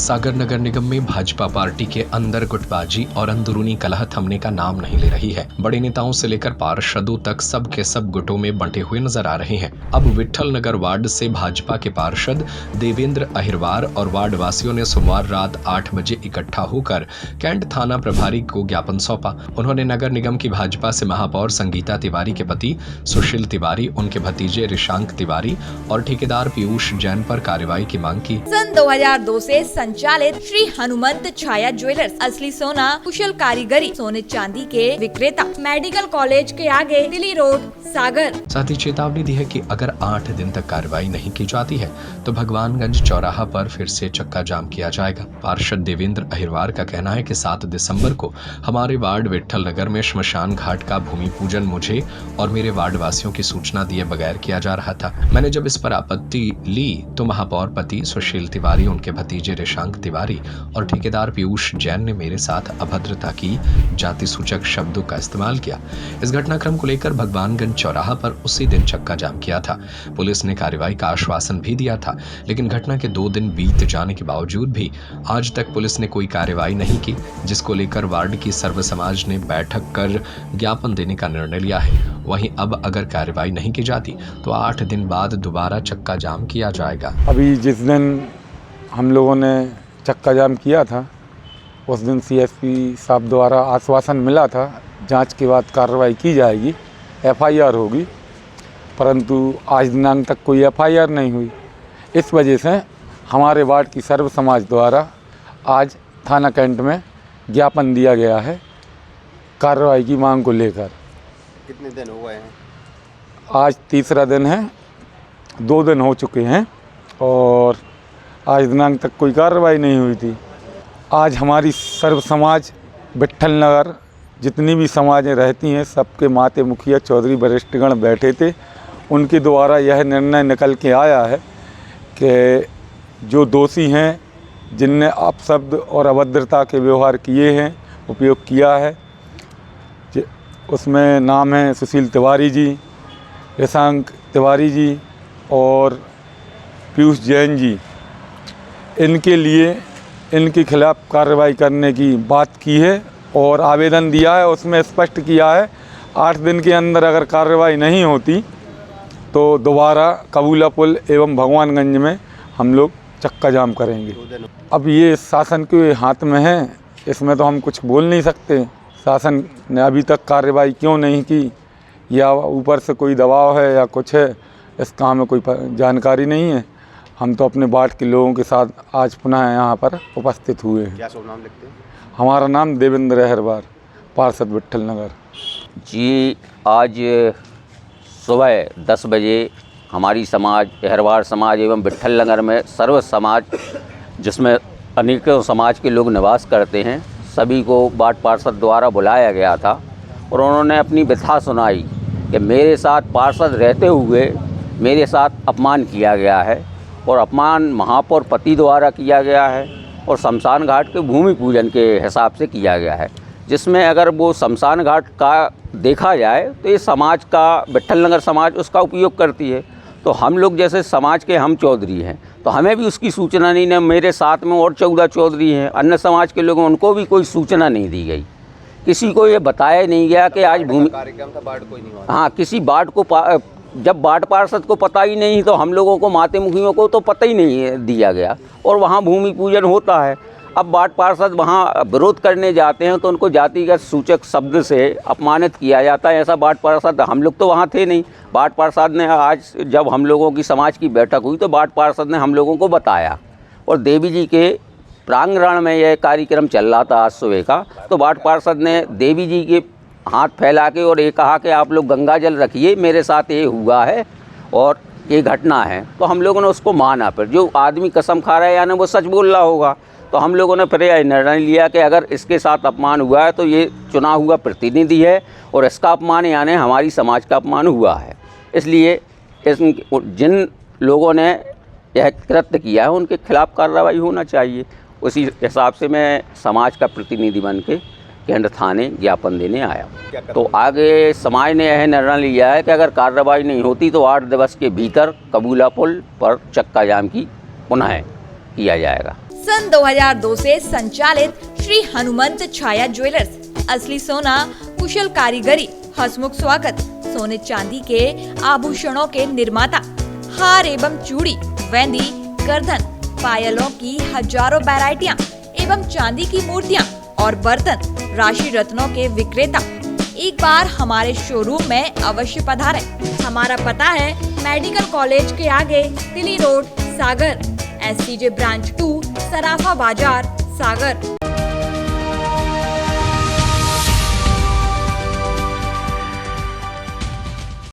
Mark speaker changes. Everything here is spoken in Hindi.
Speaker 1: सागर नगर निगम में भाजपा पार्टी के अंदर गुटबाजी और अंदरूनी कलह थमने का नाम नहीं ले रही है। बड़े नेताओं से लेकर पार्षदों तक सब के सब गुटों में बंटे हुए नजर आ रहे हैं। अब विट्ठल नगर वार्ड से भाजपा के पार्षद देवेंद्र अहिरवार और वार्ड वासियों ने सोमवार रात 8 बजे इकट्ठा होकर कैंट थाना प्रभारी को ज्ञापन सौंपा। उन्होंने नगर निगम की भाजपा से महापौर संगीता तिवारी के पति सुशील तिवारी, उनके भतीजे रिशांक तिवारी और ठेकेदार पीयूष जैन पर कार्रवाई की मांग की।
Speaker 2: सन 2002 से संचालित श्री हनुमंत छाया ज्वेलर्स असली सोना कुशल कारीगरी सोने चांदी के विक्रेता, मेडिकल कॉलेज के आगे दिल्ली रोड, सागर।
Speaker 1: साथ ही चेतावनी दी है कि अगर 8 दिन तक कार्रवाई नहीं की जाती है तो भगवानगंज चौराहा पर फिर से चक्का जाम किया जाएगा। पार्षद देवेंद्र अहिरवार का कहना है कि 7 दिसंबर को हमारे वार्ड विट्ठल नगर में श्मशान घाट का भूमि पूजन मुझे और मेरे वार्ड वासियों की सूचना दिए बगैर किया जा रहा था। मैंने जब इस पर आपत्ति ली तो महापौर पति सुशील तिवारी, उनके भतीजे रिशांक तिवारी और ठेकेदार पीयूष जैन ने मेरे साथ अभद्रता की, जाति सूचक शब्दों का इस्तेमाल किया। इस घटनाक्रम को लेकर भगवानगंज चौराहा पर उसी दिन चक्का जाम किया था। पुलिस ने कार्रवाई का आश्वासन भी दिया था, लेकिन घटना के 2 दिन बीत जाने के बावजूद भी आज तक पुलिस ने कोई कार्रवाई नहीं की, जिसको लेकर वार्ड की सर्व समाज ने बैठक कर ज्ञापन देने का निर्णय लिया है। वहीं अब अगर कार्रवाई नहीं की जाती तो 8 दिन बाद दोबारा चक्का जाम किया जाएगा।
Speaker 3: अभी जिस दिन हम लोगों ने चक्का जाम किया था उस दिन सीएसपी साहब द्वारा आश्वासन मिला था जांच के बाद कार्रवाई की जाएगी, एफआईआर होगी, परंतु आज दिनांक तक कोई एफआईआर नहीं हुई। इस वजह से हमारे वार्ड की सर्व समाज द्वारा आज थाना कैंट में ज्ञापन दिया गया है कार्रवाई की मांग को लेकर।
Speaker 4: कितने दिन हो गए हैं?
Speaker 3: आज तीसरा दिन है, 2 दिन हो चुके हैं और आज दिनांक तक कोई कार्रवाई नहीं हुई थी। आज हमारी सर्व समाज विट्ठल नगर जितनी भी समाजें रहती हैं सबके माते मुखिया चौधरी वरिष्ठगण बैठे थे। उनके द्वारा यह निर्णय निकल के आया है कि जो दोषी हैं, जिनने अपशब्द और अभद्रता के व्यवहार किए हैं, उपयोग किया है, उसमें नाम है सुशील तिवारी जी, रिशांक तिवारी जी और पीयूष जैन जी। इनके लिए इनके खिलाफ कार्रवाई करने की बात की है और आवेदन दिया है। उसमें स्पष्ट किया है 8 दिन के अंदर अगर कार्रवाई नहीं होती तो दोबारा कबूला पुल एवं भगवानगंज में हम लोग चक्का जाम करेंगे। अब ये शासन के हाथ में है, इसमें तो हम कुछ बोल नहीं सकते। शासन ने अभी तक कार्रवाई क्यों नहीं की या ऊपर से कोई दबाव है या कुछ है, इसका हमें कोई जानकारी नहीं है। हम तो अपने वार्ड के लोगों के साथ आज पुनः यहाँ पर उपस्थित हुए हैं।
Speaker 4: क्या शुभ नाम लिखते हैं?
Speaker 3: हमारा नाम देवेंद्र अहिरवार, पार्षद विट्ठल नगर
Speaker 5: जी। आज सुबह 10 बजे हमारी समाज, अहिरवार समाज एवं विट्ठल नगर में सर्व समाज, जिसमें अनेकों समाज के लोग निवास करते हैं, सभी को वार्ड पार्षद द्वारा बुलाया गया था और उन्होंने अपनी व्यथा सुनाई कि मेरे साथ पार्षद रहते हुए मेरे साथ अपमान किया गया है और अपमान महापौर पति द्वारा किया गया है और शमशान घाट के भूमि पूजन के हिसाब से किया गया है, जिसमें अगर वो शमशान घाट का देखा जाए तो ये समाज का, विट्ठल नगर समाज उसका उपयोग करती है। तो हम लोग जैसे समाज के हम चौधरी हैं तो हमें भी उसकी सूचना नहीं है। मेरे साथ में और 14 चौधरी हैं, अन्य समाज के लोग, उनको भी कोई सूचना नहीं दी गई। किसी को ये बताया नहीं गया कि आज भूमि
Speaker 4: कार्यक्रम था, वार्ड कोई नहीं हुआ।
Speaker 5: हाँ, किसी वार्ड को जब वार्ड पार्षद को पता ही नहीं तो हम लोगों को, माते मुखियों को तो पता ही नहीं दिया गया और वहाँ भूमि पूजन होता है। अब वार्ड पार्षद वहाँ विरोध करने जाते हैं तो उनको जातिगत सूचक शब्द से अपमानित किया जाता है। ऐसा वार्ड पार्षद, हम लोग तो वहाँ थे नहीं। वार्ड पार्षद ने आज जब हम लोगों की समाज की बैठक हुई तो वार्ड पार्षद ने हम लोगों को बताया और देवी जी के प्रांगण में यह कार्यक्रम चल रहा था आज सुबह का, तो वार्ड पार्षद ने देवी जी के हाथ फैला के और ये कहा कि आप लोग गंगा जल रखिए, मेरे साथ ये हुआ है और ये घटना है। तो हम लोगों ने उसको माना। फिर जो आदमी कसम खा रहा है यानी वो सच बोल रहा होगा, तो हम लोगों ने फिर यह निर्णय लिया कि अगर इसके साथ अपमान हुआ है तो ये चुना हुआ प्रतिनिधि है और इसका अपमान यानी हमारी समाज का अपमान हुआ है। इसलिए जिन लोगों ने यह कृत्य किया है उनके खिलाफ कार्रवाई होना चाहिए। उसी हिसाब से मैं समाज का प्रतिनिधि बन के कैंट थाने ज्ञापन देने आया। तो आगे समाज ने यह निर्णय लिया है कि अगर कार्रवाई नहीं होती तो 8 दिवस के भीतर कबूला पुल पर चक्का जाम की पुनः किया जाएगा।
Speaker 2: सन 2002 से संचालित श्री हनुमंत छाया ज्वेलर्स असली सोना, कुशल कारीगरी, हंसमुख स्वागत, सोने चांदी के आभूषणों के निर्माता, हार एवं चूड़ी, वेंदी, गर्दन, पायलों की हजारों वैरायटियां एवं चांदी की मूर्तियां और बर्तन, राशि रत्नों के विक्रेता। एक बार हमारे शोरूम में अवश्य पधारें। हमारा पता है मेडिकल कॉलेज के आगे, दिल्ली रोड, सागर, SCJ ब्रांच 2, सराफा बाजार, सागर।